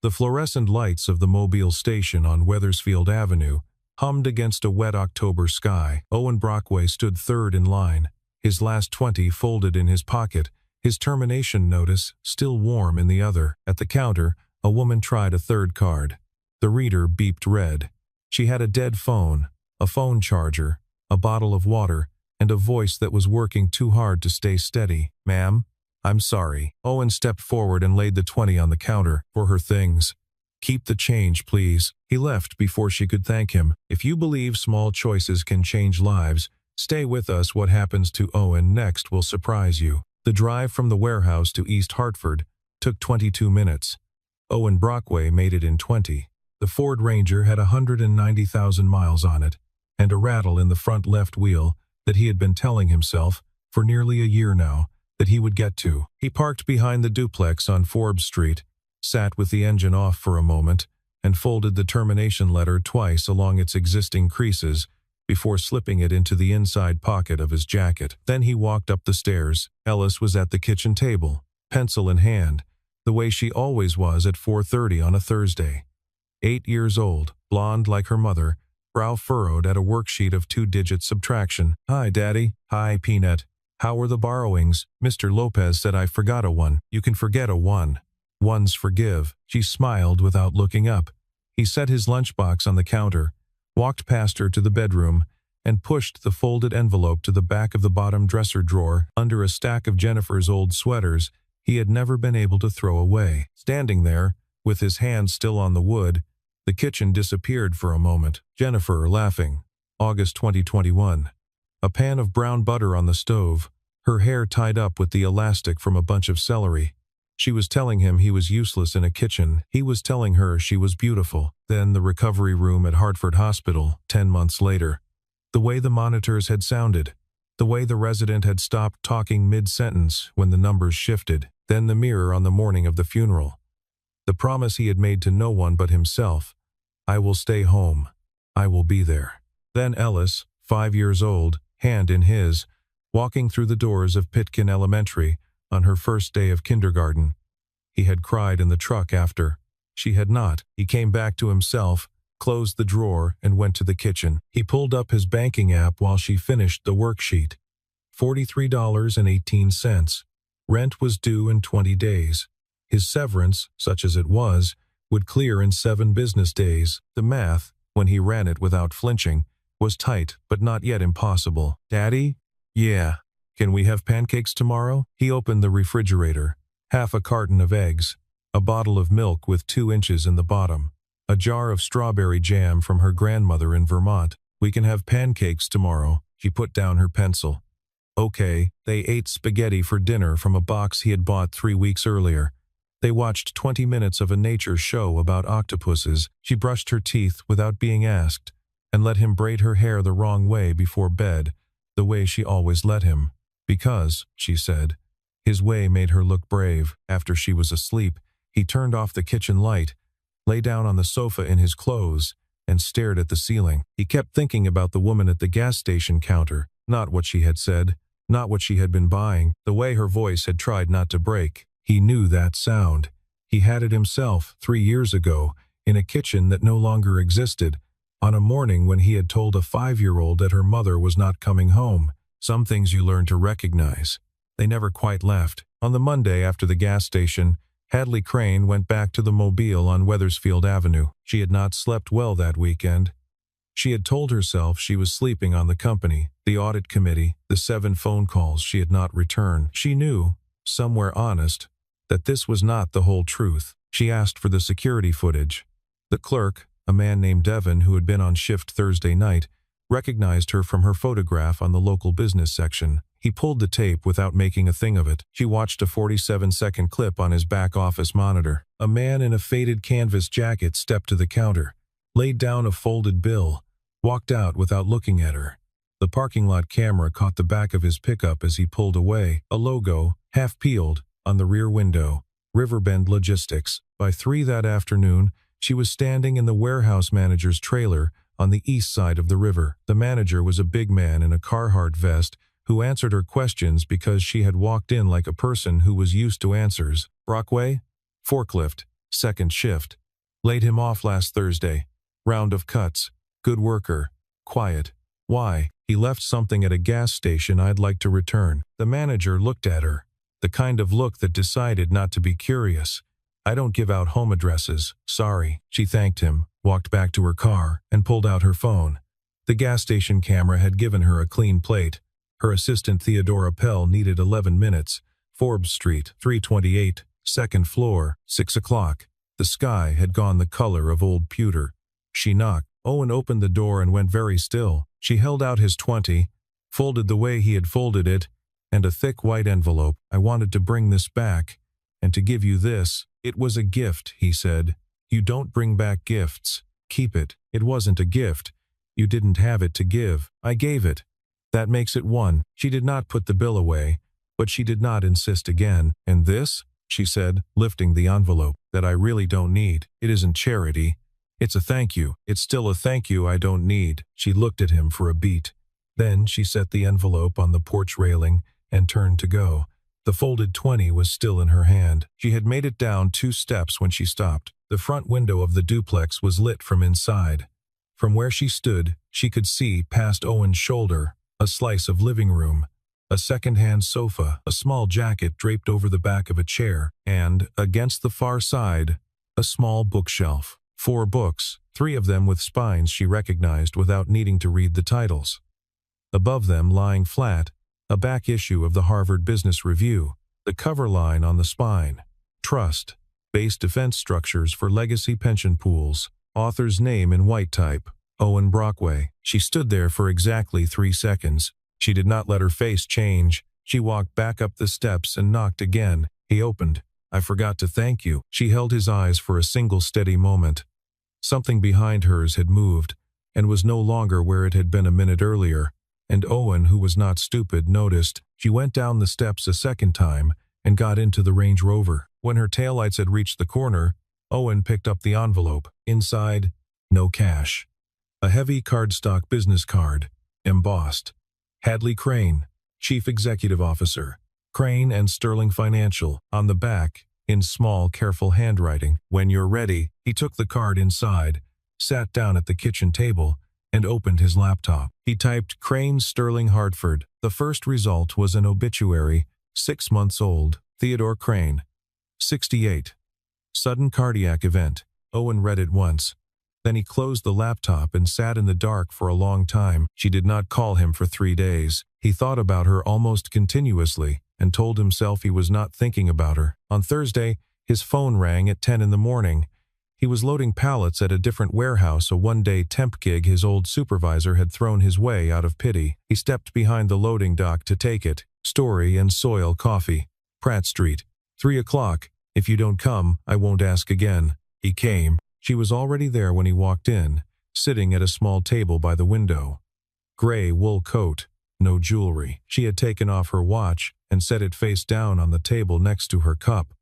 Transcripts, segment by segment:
The fluorescent lights of the Mobile station on Wethersfield Avenue hummed against a wet October sky. Owen Brockway stood third in line, his last 20 folded in his pocket, his termination notice still warm in the other. At the counter, a woman tried a third card. The reader beeped red. She had a dead phone, a phone charger, a bottle of water, and a voice that was working too hard to stay steady. "Ma'am, I'm sorry." Owen stepped forward and laid the 20 on the counter for her things. "Keep the change, please." He left before she could thank him. If you believe small choices can change lives, stay with us. What happens to Owen next will surprise you. The drive from the warehouse to East Hartford took 22 minutes. Owen Brockway made it in 20. The Ford Ranger had 190,000 miles on it, and a rattle in the front left wheel that he had been telling himself, for nearly a year now, that he would get to. He parked behind the duplex on Forbes Street, sat with the engine off for a moment, and folded the termination letter twice along its existing creases before slipping it into the inside pocket of his jacket. Then he walked up the stairs. Ellis was at the kitchen table, pencil in hand, the way she always was at 4:30 on a Thursday. 8 years old, blonde like her mother, brow furrowed at a worksheet of 2-digit subtraction. "Hi, Daddy." "Hi, Peanut. How were the borrowings?" "Mr. Lopez said I forgot a 1. "You can forget a 1. Ones forgive." She smiled without looking up. He set his lunchbox on the counter, walked past her to the bedroom, and pushed the folded envelope to the back of the bottom dresser drawer under a stack of Jennifer's old sweaters he had never been able to throw away. Standing there, with his hand still on the wood, the kitchen disappeared for a moment. Jennifer, laughing. August 2021. A pan of brown butter on the stove, her hair tied up with the elastic from a bunch of celery. She was telling him he was useless in a kitchen. He was telling her she was beautiful. Then the recovery room at Hartford Hospital, 10 months later. The way the monitors had sounded. The way the resident had stopped talking mid-sentence when the numbers shifted. Then the mirror on the morning of the funeral. The promise he had made to no one but himself. "I will stay home. I will be there." Then Ellis, 5 years old, hand in his, walking through the doors of Pitkin Elementary on her first day of kindergarten. He had cried in the truck after. She had not. He came back to himself, closed the drawer, and went to the kitchen. He pulled up his banking app while she finished the worksheet. $43.18. Rent was due in 20 days. His severance, such as it was, would clear in 7 business days. The math, when he ran it without flinching, was tight but not yet impossible. "Daddy?" "Yeah." "Can we have pancakes tomorrow?" He opened the refrigerator. Half a carton of eggs, a bottle of milk with 2 inches in the bottom, a jar of strawberry jam from her grandmother in Vermont. "We can have pancakes tomorrow." She put down her pencil. Okay. They ate spaghetti for dinner from a box he had bought 3 weeks earlier. They watched 20 minutes of a nature show about octopuses. She brushed her teeth without being asked, and let him braid her hair the wrong way before bed, the way she always let him. Because, she said, his way made her look brave. After she was asleep, he turned off the kitchen light, lay down on the sofa in his clothes, and stared at the ceiling. He kept thinking about the woman at the gas station counter, not what she had said, not what she had been buying, the way her voice had tried not to break. He knew that sound. He had it himself 3 years ago, in a kitchen that no longer existed, on a morning when he had told a 5-year-old that her mother was not coming home. Some things you learn to recognize. They never quite left. On the Monday after the gas station, Hadley Crane went back to the Mobile on Wethersfield Avenue. She had not slept well that weekend. She had told herself she was sleeping on the company, the audit committee, the 7 phone calls she had not returned. She knew, somewhere honest, that this was not the whole truth. She asked for the security footage. The clerk, a man named Devon who had been on shift Thursday night, recognized her from her photograph on the local business section. He pulled the tape without making a thing of it. She watched a 47-second clip on his back office monitor. A man in a faded canvas jacket stepped to the counter, laid down a folded bill, walked out without looking at her. The parking lot camera caught the back of his pickup as he pulled away, a logo, half peeled, on the rear window. Riverbend Logistics. By 3 that afternoon, she was standing in the warehouse manager's trailer on the east side of the river. The manager was a big man in a Carhartt vest who answered her questions because she had walked in like a person who was used to answers. "Brockway?" "Forklift." Second shift. Laid him off last Thursday. Round of cuts. Good worker. Quiet. Why? He left something at a gas station I'd like to return. The manager looked at her. The kind of look that decided not to be curious. I don't give out home addresses. Sorry. She thanked him, walked back to her car, and pulled out her phone. The gas station camera had given her a clean plate. Her assistant Theodora Pell needed 11 minutes. Forbes Street, 328, second floor, 6 o'clock. The sky had gone the color of old pewter. She knocked. Owen opened the door and went very still. She held out his 20, folded the way he had folded it, and a thick white envelope. I wanted to bring this back, and to give you this. It was a gift, he said. You don't bring back gifts. Keep it. It wasn't a gift. You didn't have it to give. I gave it. That makes it one. She did not put the bill away, but she did not insist again. And this, she said, lifting the envelope, that I really don't need. It isn't charity. It's a thank you. It's still a thank you I don't need. She looked at him for a beat. Then she set the envelope on the porch railing and turned to go. The folded 20 was still in her hand. She had made it down 2 steps when she stopped. The front window of the duplex was lit from inside. From where she stood, she could see, past Owen's shoulder, a slice of living room, a second-hand sofa, a small jacket draped over the back of a chair, and, against the far side, a small bookshelf. 4 books, 3 of them with spines she recognized without needing to read the titles. Above them, lying flat, a back issue of the Harvard Business Review, the cover line on the spine. Trust, base defense structures for legacy pension pools, author's name in white type, Owen Brockway. She stood there for exactly 3 seconds. She did not let her face change. She walked back up the steps and knocked again. He opened. I forgot to thank you. She held his eyes for a single steady moment. Something behind hers had moved, and was no longer where it had been a minute earlier, and Owen, who was not stupid, noticed. She went down the steps a second time and got into the Range Rover. When her taillights had reached the corner, Owen picked up the envelope. Inside, no cash. A heavy cardstock business card, embossed. Hadley Crane, Chief Executive Officer. Crane and Sterling Financial. On the back, in small, careful handwriting. When you're ready. He took the card inside, sat down at the kitchen table, and opened his laptop. He typed Crane Sterling Hartford. The first result was an obituary, 6 months old. Theodore Crane, 68. Sudden cardiac event. Owen read it once. Then he closed the laptop and sat in the dark for a long time. She did not call him for 3 days. He thought about her almost continuously and told himself he was not thinking about her. On Thursday, his phone rang at 10 in the morning. He was loading pallets at a different warehouse, a one-day temp gig his old supervisor had thrown his way out of pity. He stepped behind the loading dock to take it. Story and Soil Coffee. Pratt Street. 3 o'clock. If you don't come, I won't ask again. He came. She was already there when he walked in, sitting at a small table by the window. Gray wool coat, no jewelry. She had taken off her watch and set it face down on the table next to her cup,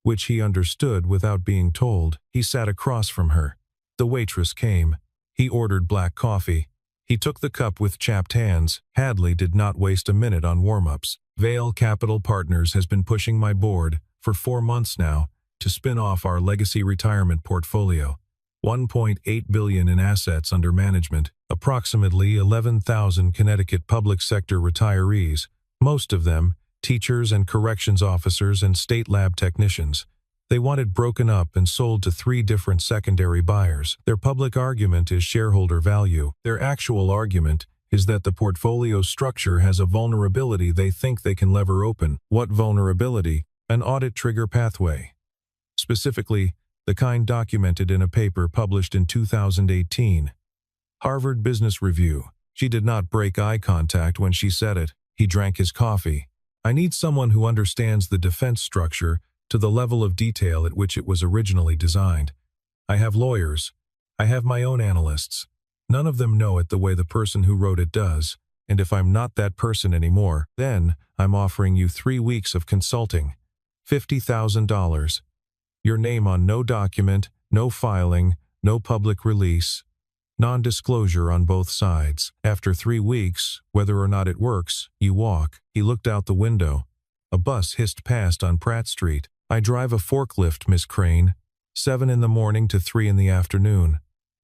which he understood without being told. He sat across from her. The waitress came. He ordered black coffee. He took the cup with chapped hands. Hadley did not waste a minute on warm-ups. Vail Capital Partners has been pushing my board, for 4 months now, to spin off our legacy retirement portfolio. $1.8 billion in assets under management, approximately 11,000 Connecticut public sector retirees, most of them teachers and corrections officers and state lab technicians. They want it broken up and sold to 3 different secondary buyers. Their public argument is shareholder value. Their actual argument is that the portfolio structure has a vulnerability they think they can lever open. What vulnerability? An audit trigger pathway. Specifically, the kind documented in a paper published in 2018. Harvard Business Review. She did not break eye contact when she said it. He drank his coffee. I need someone who understands the defense structure to the level of detail at which it was originally designed. I have lawyers. I have my own analysts. None of them know it the way the person who wrote it does, and if I'm not that person anymore, then I'm offering you 3 weeks of consulting. $50,000. Your name on no document, no filing, no public release. Non-disclosure on both sides. After 3 weeks, whether or not it works, you walk. He looked out the window. A bus hissed past on Pratt Street. I drive a forklift, Miss Crane. 7 in the morning to 3 in the afternoon.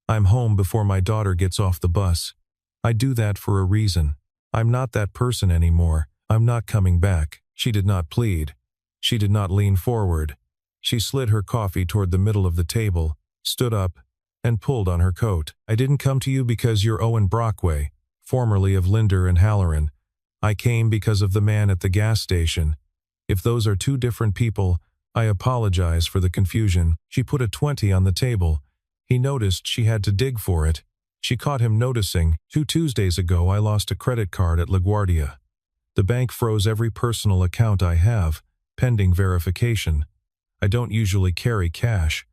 I'm home before my daughter gets off the bus. I do that for a reason. I'm not that person anymore. I'm not coming back." She did not plead. She did not lean forward. She slid her coffee toward the middle of the table, stood up, and pulled on her coat. "I didn't come to you because you're Owen Brockway, formerly of Linder and Halloran. I came because of the man at the gas station. If those are two different people, I apologize for the confusion." She put a 20 on the table. He noticed she had to dig for it. She caught him noticing. 2 Tuesdays ago I lost a credit card at LaGuardia. The bank froze every personal account I have, pending verification. I don't usually carry cash.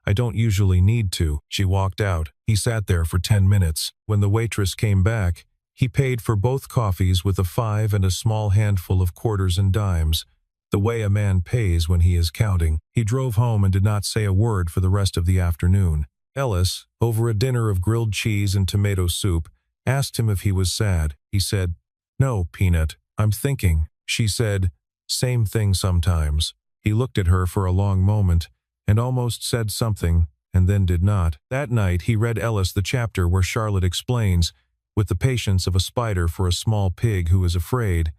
I don't usually need to." She walked out. He sat there for 10 minutes. When the waitress came back, he paid for both coffees with a 5 and a small handful of quarters and dimes, the way a man pays when he is counting. He drove home and did not say a word for the rest of the afternoon. Ellis, over a dinner of grilled cheese and tomato soup, asked him if he was sad. He said, "No, Peanut, I'm thinking." She said, "Same thing sometimes." He looked at her for a long moment, and almost said something, and then did not. That night he read Ellis the chapter where Charlotte explains, with the patience of a spider for a small pig who is afraid,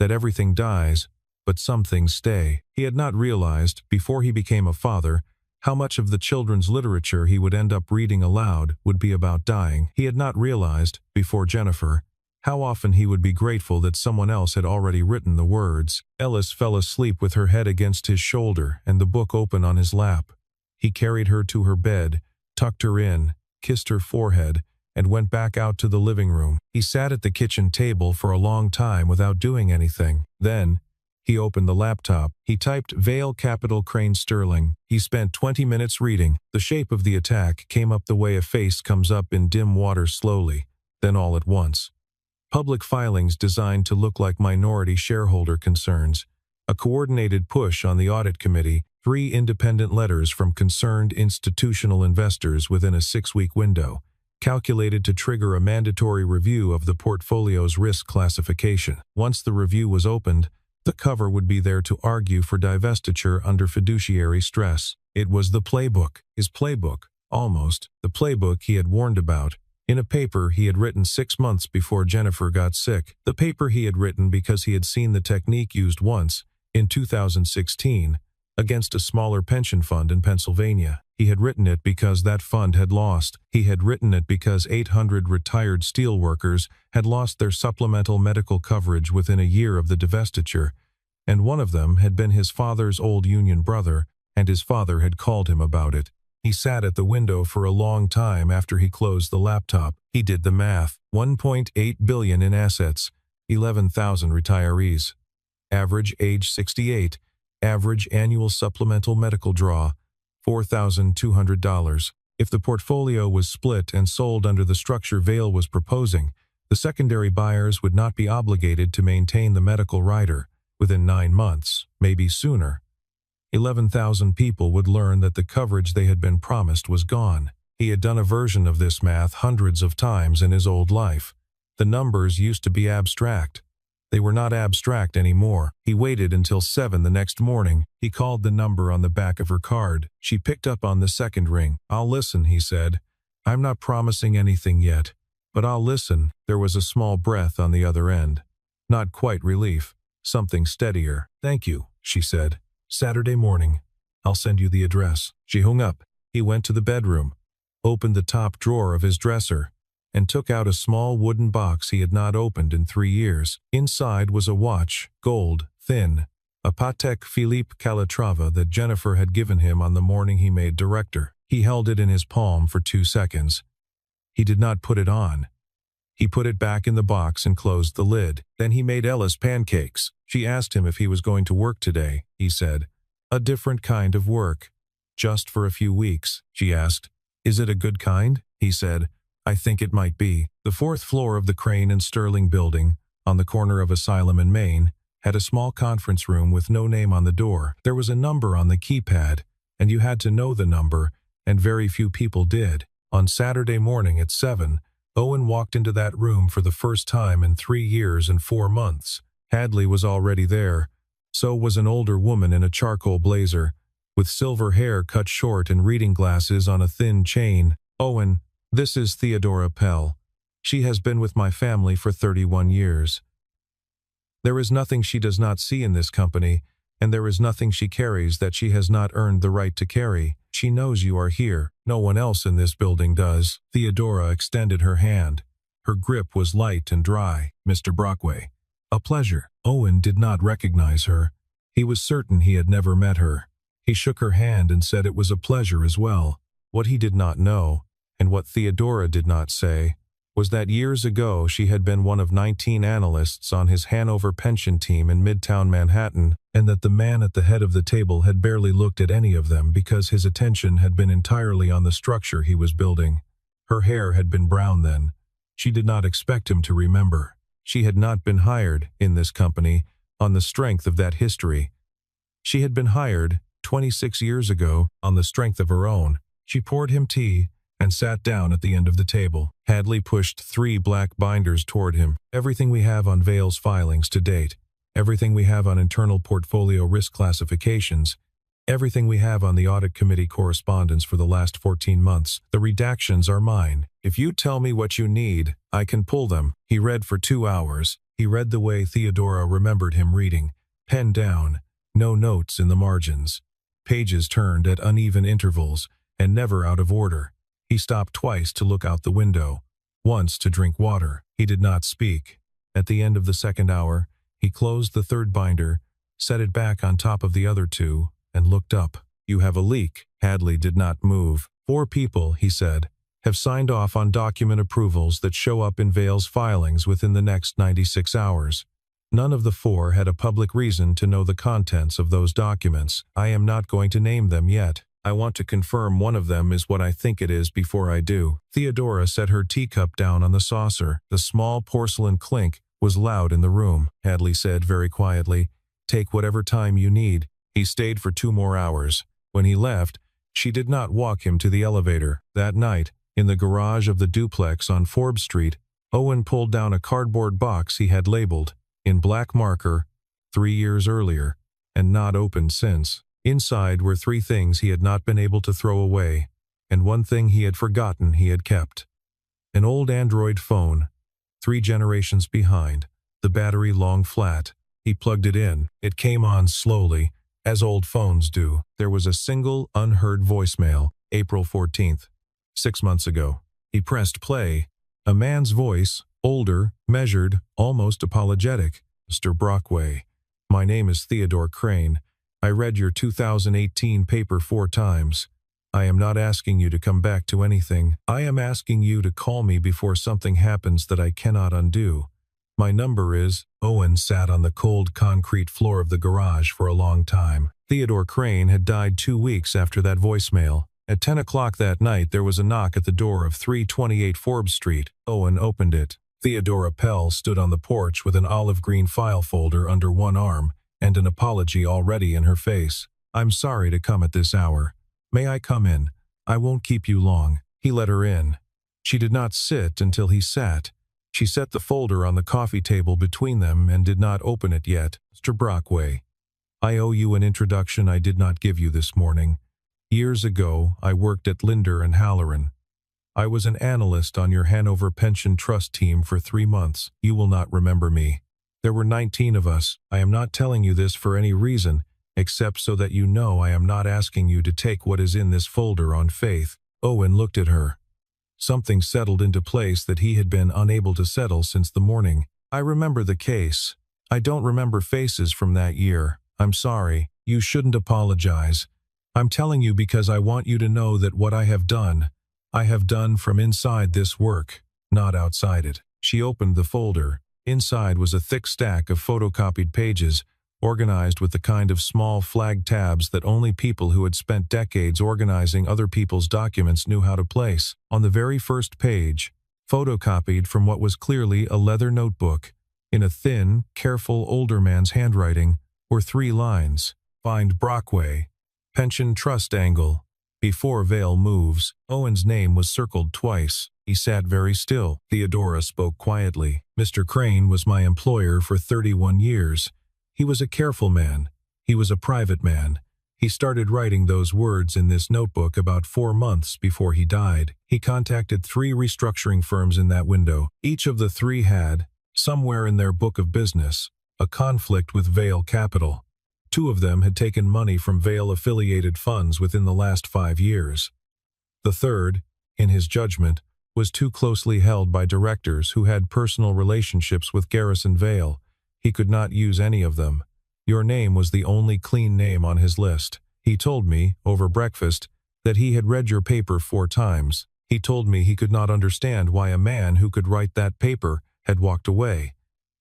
that everything dies, but some things stay. He had not realized, before he became a father, how much of the children's literature he would end up reading aloud would be about dying. He had not realized, before Jennifer, how often he would be grateful that someone else had already written the words. Ellis fell asleep with her head against his shoulder and the book open on his lap. He carried her to her bed, tucked her in, kissed her forehead, and went back out to the living room. He sat at the kitchen table for a long time without doing anything. Then, he opened the laptop. He typed Vale Capital Crane Sterling. He spent 20 minutes reading. The shape of the attack came up the way a face comes up in dim water slowly, then all at once. Public filings designed to look like minority shareholder concerns. A coordinated push on the audit committee. 3 independent letters from concerned institutional investors within a 6-week window, calculated to trigger a mandatory review of the portfolio's risk classification. Once the review was opened, the cover would be there to argue for divestiture under fiduciary stress. It was the playbook. His playbook, almost. The playbook he had warned about. In a paper he had written 6 months before Jennifer got sick. The paper he had written because he had seen the technique used once, in 2016, against a smaller pension fund in Pennsylvania. He had written it because that fund had lost. He had written it because 800 retired steelworkers had lost their supplemental medical coverage within a year of the divestiture, and one of them had been his father's old union brother, and his father had called him about it. He sat at the window for a long time after he closed the laptop. He did the math. 1.8 billion in assets, 11,000 retirees. Average age 68. Average annual supplemental medical draw, $4,200. If the portfolio was split and sold under the structure Vale was proposing, the secondary buyers would not be obligated to maintain the medical rider within 9 months, maybe sooner. 11,000 people would learn that the coverage they had been promised was gone. He had done a version of this math hundreds of times in his old life. The numbers used to be abstract. They were not abstract anymore. He waited until 7 the next morning. He called the number on the back of her card. She picked up on the second ring. "I'll listen," he said. "I'm not promising anything yet, but I'll listen." There was a small breath on the other end. Not quite relief. Something steadier. "Thank you," she said. "Saturday morning. I'll send you the address." She hung up. He went to the bedroom, opened the top drawer of his dresser, and took out a small wooden box he had not opened in 3 years. Inside was a watch, gold, thin, a Patek Philippe Calatrava that Jennifer had given him on the morning he made director. He held it in his palm for 2 seconds. He did not put it on. He put it back in the box and closed the lid. Then he made Ellis pancakes. She asked him if he was going to work today. He said, "A different kind of work. Just for a few weeks." She asked, "Is it a good kind?" He said, "I think it might be." The 4th floor of the Crane and Sterling building, on the corner of Asylum and Main, had a small conference room with no name on the door. There was a number on the keypad, and you had to know the number, and very few people did. On Saturday morning at 7, Owen walked into that room for the first time in 3 years and 4 months. Hadley was already there. So was an older woman in a charcoal blazer, with silver hair cut short and reading glasses on a thin chain. "Owen, this is Theodora Pell. She has been with my family for 31 years. There is nothing she does not see in this company, and there is nothing she carries that she has not earned the right to carry. She knows you are here. No one else in this building does." Theodora extended her hand. Her grip was light and dry. "Mr. Brockway." "A pleasure." Owen did not recognize her. He was certain he had never met her. He shook her hand and said it was a pleasure as well. What he did not know, and what Theodora did not say, was that years ago she had been one of 19 analysts on his Hanover pension team in Midtown Manhattan, and that the man at the head of the table had barely looked at any of them because his attention had been entirely on the structure he was building. Her hair had been brown then. She did not expect him to remember. She had not been hired in this company on the strength of that history. She had been hired 26 years ago on the strength of her own. She poured him tea and sat down at the end of the table. Hadley pushed 3 black binders toward him. "Everything we have on Vail's filings to date, everything we have on internal portfolio risk classifications, everything we have on the audit committee correspondence for the last 14 months. The redactions are mine. If you tell me what you need, I can pull them." He read for 2 hours. He read the way Theodora remembered him reading, pen down, no notes in the margins. Pages turned at uneven intervals and never out of order. He stopped twice to look out the window, once to drink water. He did not speak. At the end of the second hour, he closed the 3rd binder, set it back on top of the other 2, and looked up. "You have a leak." Hadley did not move. "4 people," he said, "have signed off on document approvals that show up in Vail's filings within the next 96 hours. None of the 4 had a public reason to know the contents of those documents. I am not going to name them yet. I want to confirm one of them is what I think it is before I do." Theodora set her teacup down on the saucer. The small porcelain clink was loud in the room. Hadley said very quietly, "Take whatever time you need." He stayed for 2 more hours. When he left, she did not walk him to the elevator. That night, in the garage of the duplex on Forbes Street, Owen pulled down a cardboard box he had labeled, in black marker, 3 years earlier, and not opened since. Inside were 3 things he had not been able to throw away, and 1 thing he had forgotten he had kept. An old Android phone, 3 generations behind, the battery long flat. He plugged it in. It came on slowly, as old phones do. There was a single unheard voicemail, April 14th, 6 months ago. He pressed play. A man's voice, older, measured, almost apologetic. "Mr. Brockway, my name is Theodore Crane. I read your 2018 paper 4 times. I am not asking you to come back to anything. I am asking you to call me before something happens that I cannot undo. My number is..." Owen sat on the cold concrete floor of the garage for a long time. Theodore Crane had died 2 weeks after that voicemail. At 10 o'clock that night there was a knock at the door of 328 Forbes Street. Owen opened it. Theodora Pell stood on the porch with an olive green file folder under one arm and an apology already in her face. "I'm sorry to come at this hour. May I come in? I won't keep you long." He let her in. She did not sit until he sat. She set the folder on the coffee table between them and did not open it yet. "Mr. Brockway, I owe you an introduction I did not give you this morning. Years ago, I worked at Linder and Halloran. I was an analyst on your Hanover Pension Trust team for 3 months. You will not remember me. There were 19 of us. I am not telling you this for any reason, except so that you know I am not asking you to take what is in this folder on faith." Owen looked at her. Something settled into place that he had been unable to settle since the morning. "I remember the case. I don't remember faces from that year. I'm sorry. You shouldn't apologize. I'm telling you because I want you to know that what I have done from inside this work, not outside it." She opened the folder. Inside was a thick stack of photocopied pages, organized with the kind of small flag tabs that only people who had spent decades organizing other people's documents knew how to place. On the very first page, photocopied from what was clearly a leather notebook, in a thin, careful older man's handwriting, were 3 lines. "Find Brockway. Pension Trust angle. Before Vail moves." Owen's name was circled twice. He sat very still. Theodora spoke quietly. "Mr. Crane was my employer for 31 years. He was a careful man. He was a private man. He started writing those words in this notebook about 4 months before he died. He contacted 3 restructuring firms in that window. Each of the 3 had, somewhere in their book of business, a conflict with Vail Capital. 2 of them had taken money from Vail-affiliated funds within the last 5 years. The third, in his judgment, was too closely held by directors who had personal relationships with Garrison Vail. He could not use any of them. Your name was the only clean name on his list. He told me, over breakfast, that he had read your paper 4 times. He told me he could not understand why a man who could write that paper had walked away.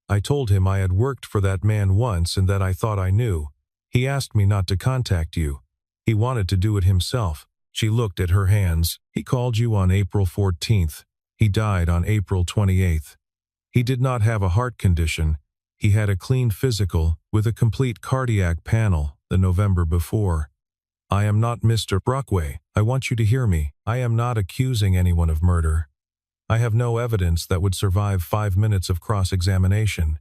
I told him I had worked for that man once and that I thought I knew. He asked me not to contact you. He wanted to do it himself. She looked at her hands. He called you on April 14th. He died on April 28th. He did not have a heart condition. He had a clean physical with a complete cardiac panel the November before. I am not Mr. Brockway. I want you to hear me. I am not accusing anyone of murder. I have no evidence that would survive 5 minutes of cross-examination.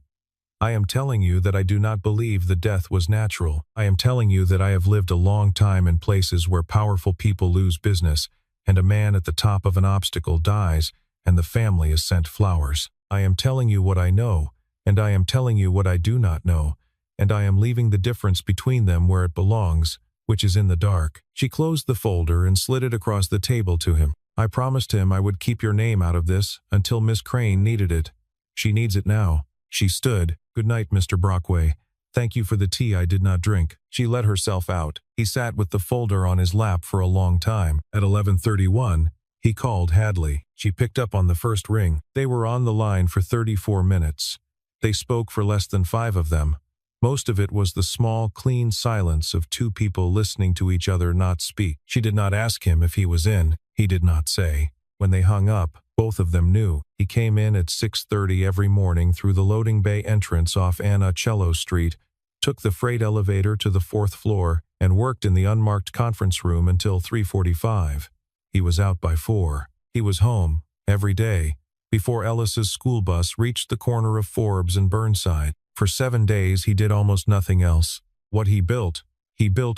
I am telling you that I do not believe the death was natural. I am telling you that I have lived a long time in places where powerful people lose business, and a man at the top of an obstacle dies, and the family is sent flowers. I am telling you what I know, and I am telling you what I do not know, and I am leaving the difference between them where it belongs, which is in the dark. She closed the folder and slid it across the table to him. I promised him I would keep your name out of this until Miss Crane needed it. She needs it now. She stood. Good night, Mr. Brockway. Thank you for the tea I did not drink. She let herself out. He sat with the folder on his lap for a long time. At 11:31, he called Hadley. She picked up on the first ring. They were on the line for 34 minutes. They spoke for less than 5 of them. Most of it was the small, clean silence of 2 people listening to each other not speak. She did not ask him if he was in. He did not say. When they hung up, both of them knew. He came in at 6:30 every morning through the loading bay entrance off Anna Street, took the freight elevator to the 4th floor, and worked in the unmarked conference room until 3:45. He was out by 4. He was home, every day, before Ellis's school bus reached the corner of Forbes and Burnside. For 7 days he did almost nothing else. What he built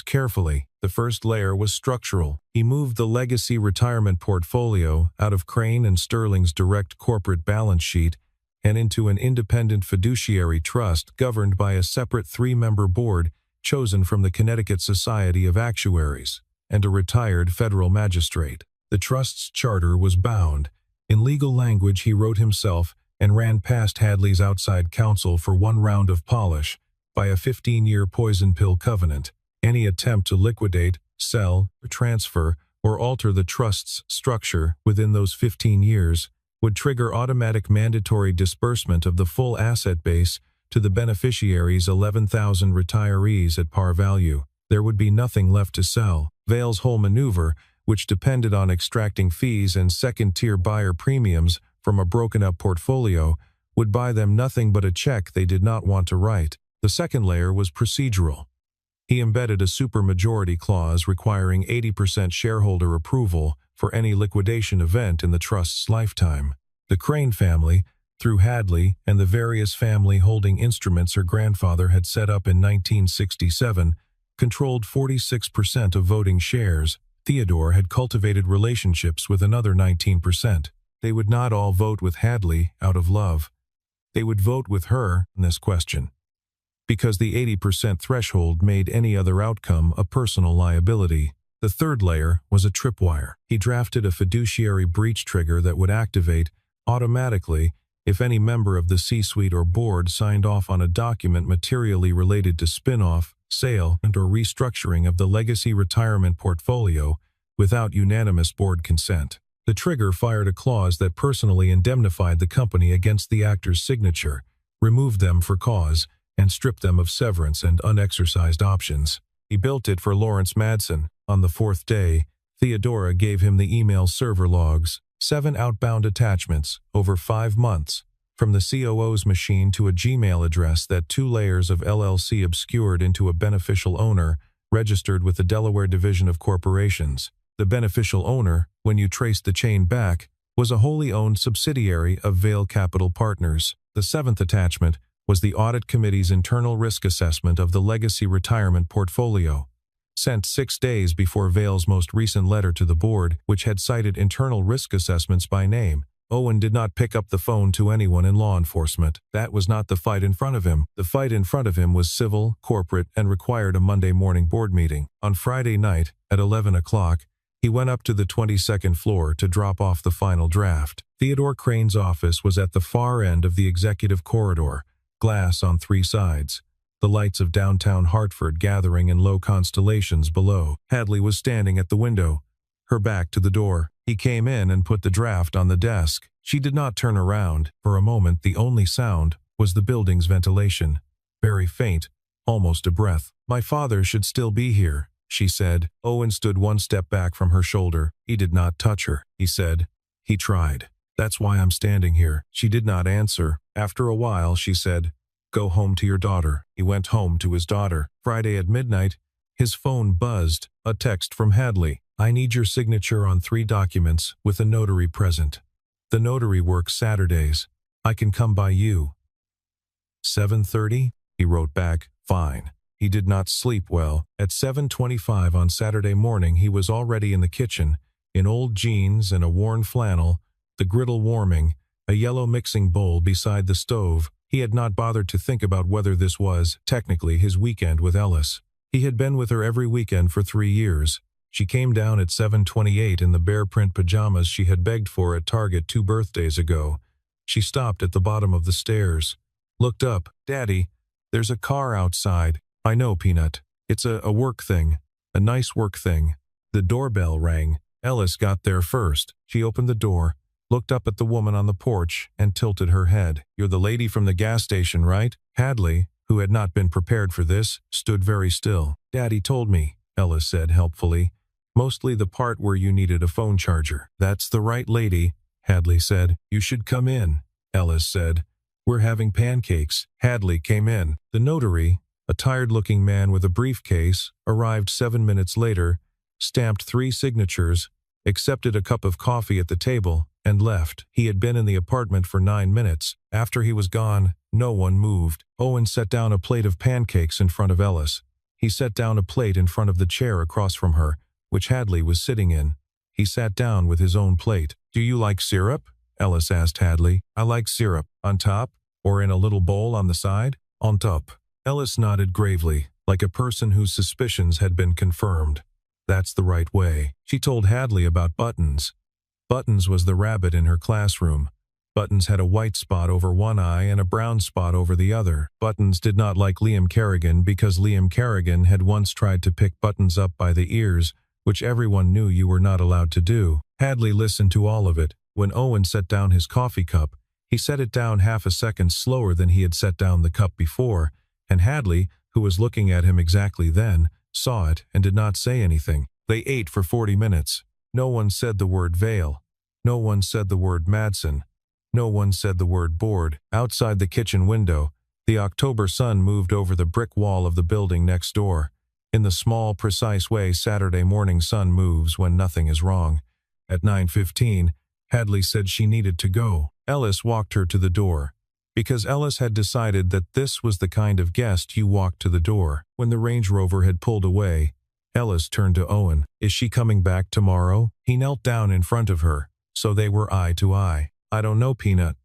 carefully. The first layer was structural. He moved the legacy retirement portfolio out of Crane and Sterling's direct corporate balance sheet and into an independent fiduciary trust governed by a separate 3-member board chosen from the Connecticut Society of Actuaries and a retired federal magistrate. The trust's charter was bound. In legal language he wrote himself and ran past Hadley's outside counsel for 1 round of polish by a 15-year poison pill covenant. Any attempt to liquidate, sell, transfer, or alter the trust's structure within those 15 years would trigger automatic mandatory disbursement of the full asset base to the beneficiaries' 11,000 retirees at par value. There would be nothing left to sell. Vail's whole maneuver, which depended on extracting fees and second-tier buyer premiums from a broken-up portfolio, would buy them nothing but a check they did not want to write. The second layer was procedural. He embedded a supermajority clause requiring 80% shareholder approval for any liquidation event in the trust's lifetime. The Crane family, through Hadley and the various family holding instruments her grandfather had set up in 1967, controlled 46% of voting shares. Theodore had cultivated relationships with another 19%. They would not all vote with Hadley out of love. They would vote with her on this question, because the 80% threshold made any other outcome a personal liability. The third layer was a tripwire. He drafted a fiduciary breach trigger that would activate automatically if any member of the C-suite or board signed off on a document materially related to spin-off, sale, and/or restructuring of the legacy retirement portfolio without unanimous board consent. The trigger fired a clause that personally indemnified the company against the actor's signature, removed them for cause, and stripped them of severance and unexercised options. He built it for Lawrence Madsen. On the 4th day, Theodora gave him the email server logs, 7 outbound attachments, over 5 months, from the COO's machine to a Gmail address that 2 layers of LLC obscured into a beneficial owner registered with the Delaware Division of Corporations. The beneficial owner, when you traced the chain back, was a wholly owned subsidiary of Vail Capital Partners. The 7th attachment was the Audit Committee's internal risk assessment of the legacy retirement portfolio. sent 6 days before Vale's most recent letter to the board, which had cited internal risk assessments by name. Owen did not pick up the phone to anyone in law enforcement. That was not the fight in front of him. The fight in front of him was civil, corporate, and required a Monday morning board meeting. On Friday night, at 11 o'clock, he went up to the 22nd floor to drop off the final draft. Theodore Crane's office was at the far end of the executive corridor, glass on 3 sides, the lights of downtown Hartford gathering in low constellations below. Hadley was standing at the window, her back to the door. He came in and put the draft on the desk. She did not turn around. For a moment, the only sound was the building's ventilation, very faint, almost a breath. "My father should still be here," she said. Owen stood 1 step back from her shoulder. He did not touch her, he said. He tried. "That's why I'm standing here." She did not answer. After a while, she said, "Go home to your daughter." He went home to his daughter. Friday at midnight, his phone buzzed. A text from Hadley. "I need your signature on 3 documents with a notary present. The notary works Saturdays. I can come by you." 7:30? He wrote back, "Fine." He did not sleep well. At 7:25 on Saturday morning, he was already in the kitchen, in old jeans and a worn flannel, the griddle warming, a yellow mixing bowl beside the stove. He had not bothered to think about whether this was, technically, his weekend with Ellis. He had been with her every weekend for 3 years. She came down at 7:28 in the bear print pajamas she had begged for at Target 2 birthdays ago. She stopped at the bottom of the stairs, looked up. "Daddy, there's a car outside." "I know, Peanut. It's a work thing. A nice work thing." The doorbell rang. Ellis got there first. She opened the door, looked up at the woman on the porch, and tilted her head. "You're the lady from the gas station, right?" Hadley, who had not been prepared for this, stood very still. "Daddy told me," Ellis said helpfully. "Mostly the part where you needed a phone charger." "That's the right lady," Hadley said. "You should come in," Ellis said. "We're having pancakes." Hadley came in. The notary, a tired-looking man with a briefcase, arrived 7 minutes later, stamped 3 signatures, accepted a cup of coffee at the table, and left. He had been in the apartment for 9 minutes. After he was gone, no one moved. Owen set down a plate of pancakes in front of Ellis. He set down a plate in front of the chair across from her, which Hadley was sitting in. He sat down with his own plate. "Do you like syrup?" Ellis asked Hadley. "I like syrup. On top? Or in a little bowl on the side?" "On top." Ellis nodded gravely, like a person whose suspicions had been confirmed. "That's the right way." She told Hadley about Buttons. Buttons was the rabbit in her classroom. Buttons had a white spot over one eye and a brown spot over the other. Buttons did not like Liam Kerrigan because Liam Kerrigan had once tried to pick Buttons up by the ears, which everyone knew you were not allowed to do. Hadley listened to all of it. When Owen set down his coffee cup, he set it down half a second slower than he had set down the cup before, and Hadley, who was looking at him exactly then, saw it and did not say anything. They ate for 40 minutes. No one said the word Vale. No one said the word Madsen. No one said the word board. Outside the kitchen window, the October sun moved over the brick wall of the building next door, in the small, precise way Saturday morning sun moves when nothing is wrong. At 9:15, Hadley said she needed to go. Ellis walked her to the door, because Ellis had decided that this was the kind of guest you walked to the door. When the Range Rover had pulled away, Ellis turned to Owen. "Is she coming back tomorrow?" He knelt down in front of her, so they were eye to eye. "I don't know, Peanut.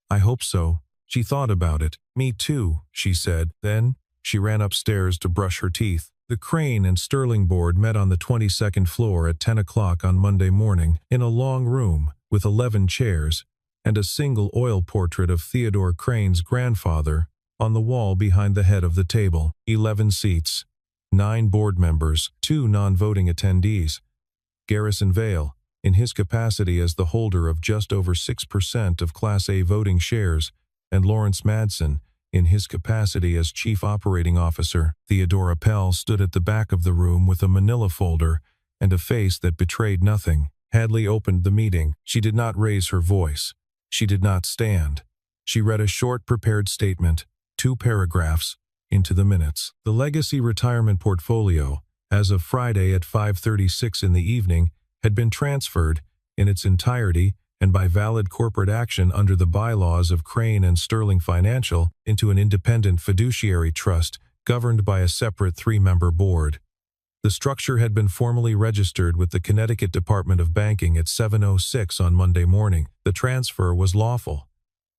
I hope so." She thought about it. "Me too," she said. Then she ran upstairs to brush her teeth. The Crane and Sterling board met on the 22nd floor at 10 o'clock on Monday morning, in a long room with 11 chairs and a single oil portrait of Theodore Crane's grandfather on the wall behind the head of the table. 11 seats, 9 board members, 2 non-voting attendees. Garrison Vale, in his capacity as the holder of just over 6% of Class A voting shares, and Lawrence Madsen, in his capacity as Chief Operating Officer. Theodora Pell stood at the back of the room with a manila folder and a face that betrayed nothing. Hadley opened the meeting. She did not raise her voice. She did not stand. She read a short prepared statement, 2 paragraphs, into the minutes. The legacy retirement portfolio, as of Friday at 5:36 in the evening, had been transferred, in its entirety, and by valid corporate action under the bylaws of Crane and Sterling Financial, into an independent fiduciary trust governed by a separate 3-member board. The structure had been formally registered with the Connecticut Department of Banking at 7:06 on Monday morning. The transfer was lawful.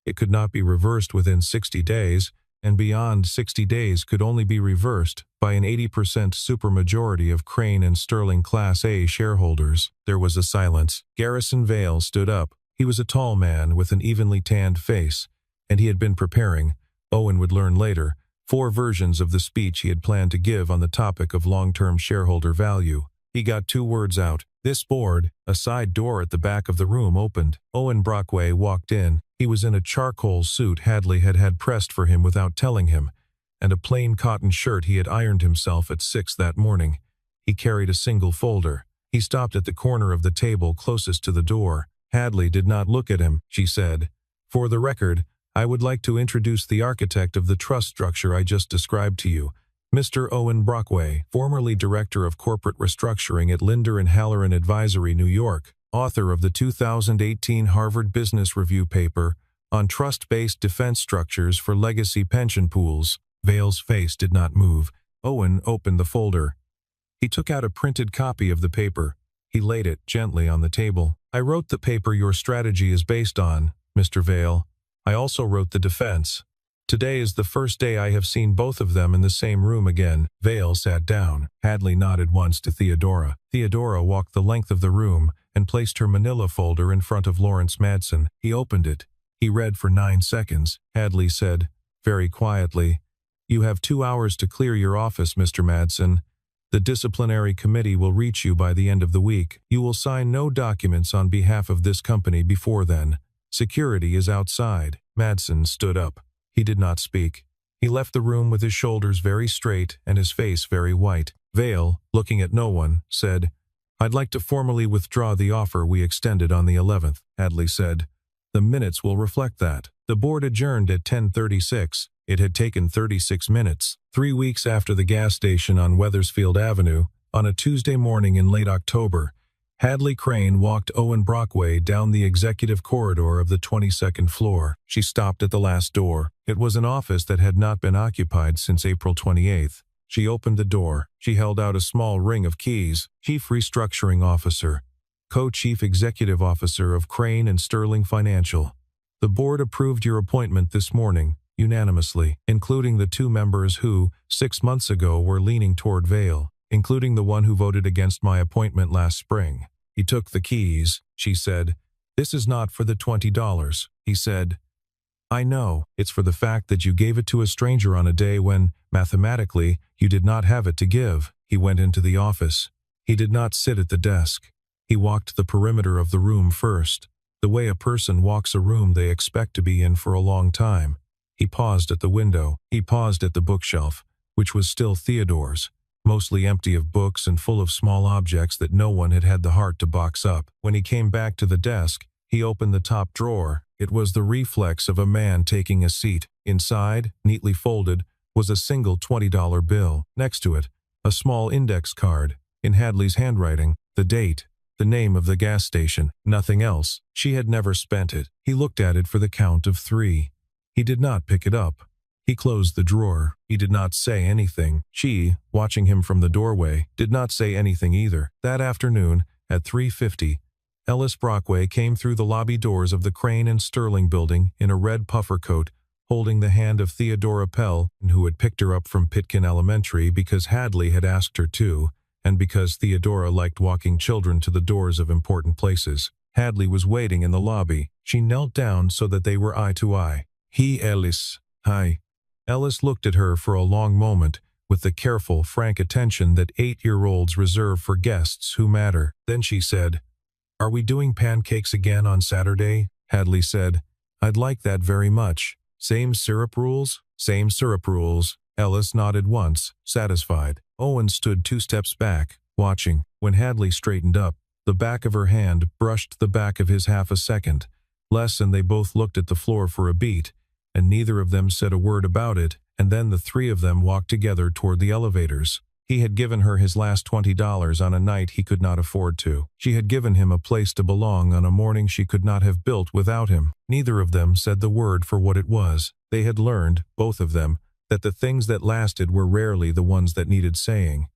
It could not be reversed within 60 days, and beyond 60 days could only be reversed by an 80% supermajority of Crane and Sterling Class A shareholders. There was a silence. Garrison Vale stood up. He was a tall man with an evenly tanned face, and he had been preparing, Owen would learn later, 4 versions of the speech he had planned to give on the topic of long-term shareholder value. He got 2 words out. This board. A side door at the back of the room opened. Owen Brockway walked in. He was in a charcoal suit Hadley had pressed for him without telling him, and a plain cotton shirt he had ironed himself at 6 that morning. He carried a single folder. He stopped at the corner of the table closest to the door. Hadley did not look at him. She said, "For the record, I would like to introduce the architect of the trust structure I just described to you, Mr. Owen Brockway, formerly Director of Corporate Restructuring at Linder and Halloran Advisory, New York, author of the 2018 Harvard Business Review paper on trust-based defense structures for legacy pension pools." Vale's face did not move. Owen opened the folder. He took out a printed copy of the paper. He laid it gently on the table. "I wrote the paper your strategy is based on, Mr. Vale. I also wrote the defense. Today is the first day I have seen both of them in the same room again." Vale sat down. Hadley nodded once to Theodora. Theodora walked the length of the room and placed her manila folder in front of Lawrence Madsen. He opened it. He read for 9 seconds. Hadley said, very quietly, "You have 2 hours to clear your office, Mr. Madsen. The disciplinary committee will reach you by the end of the week. You will sign no documents on behalf of this company before then. Security is outside." Madsen stood up. He did not speak. He left the room with his shoulders very straight and his face very white. Vale, looking at no one, said, "I'd like to formally withdraw the offer we extended on the 11th, Hadley said. "The minutes will reflect that." The board adjourned at 10:36. It had taken 36 minutes. 3 weeks after the gas station on Wethersfield Avenue, on a Tuesday morning in late October, Hadley Crane walked Owen Brockway down the executive corridor of the 22nd floor. She stopped at the last door. It was an office that had not been occupied since April 28th. She opened the door. She held out a small ring of keys. "Chief Restructuring Officer, Co-Chief Executive Officer of Crane and Sterling Financial. The board approved your appointment this morning, unanimously, including the 2 members who, 6 months ago, were leaning toward Vale, including the one who voted against my appointment last spring." He took the keys. She said, "This is not for the $20. He said, "I know. It's for the fact that you gave it to a stranger on a day when, mathematically, you did not have it to give." He went into the office. He did not sit at the desk. He walked the perimeter of the room first, the way a person walks a room they expect to be in for a long time. He paused at the window. He paused at the bookshelf, which was still Theodore's, mostly empty of books and full of small objects that no one had had the heart to box up. When he came back to the desk, he opened the top drawer. It was the reflex of a man taking a seat. Inside, neatly folded, was a single $20 bill. Next to it, a small index card, in Hadley's handwriting, the date, the name of the gas station, nothing else. She had never spent it. He looked at it for the count of 3. He did not pick it up. He closed the drawer. He did not say anything. She, watching him from the doorway, did not say anything either. That afternoon, at 3:50, Ellis Brockway came through the lobby doors of the Crane and Sterling building in a red puffer coat, holding the hand of Theodora Pell, who had picked her up from Pitkin Elementary because Hadley had asked her to, and because Theodora liked walking children to the doors of important places. Hadley was waiting in the lobby. She knelt down so that they were eye to eye. "He, Ellis. Hi." Ellis looked at her for a long moment, with the careful, frank attention that 8-year-olds reserve for guests who matter. Then she said, "Are we doing pancakes again on Saturday?" Hadley said, "I'd like that very much." "Same syrup rules?" "Same syrup rules." Ellis nodded once, satisfied. Owen stood 2 steps back, watching. When Hadley straightened up, the back of her hand brushed the back of his half a second. Less, and they both looked at the floor for a beat, and neither of them said a word about it, and then the 3 of them walked together toward the elevators. He had given her his last $20 on a night he could not afford to. She had given him a place to belong on a morning she could not have built without him. Neither of them said the word for what it was. They had learned, both of them, that the things that lasted were rarely the ones that needed saying.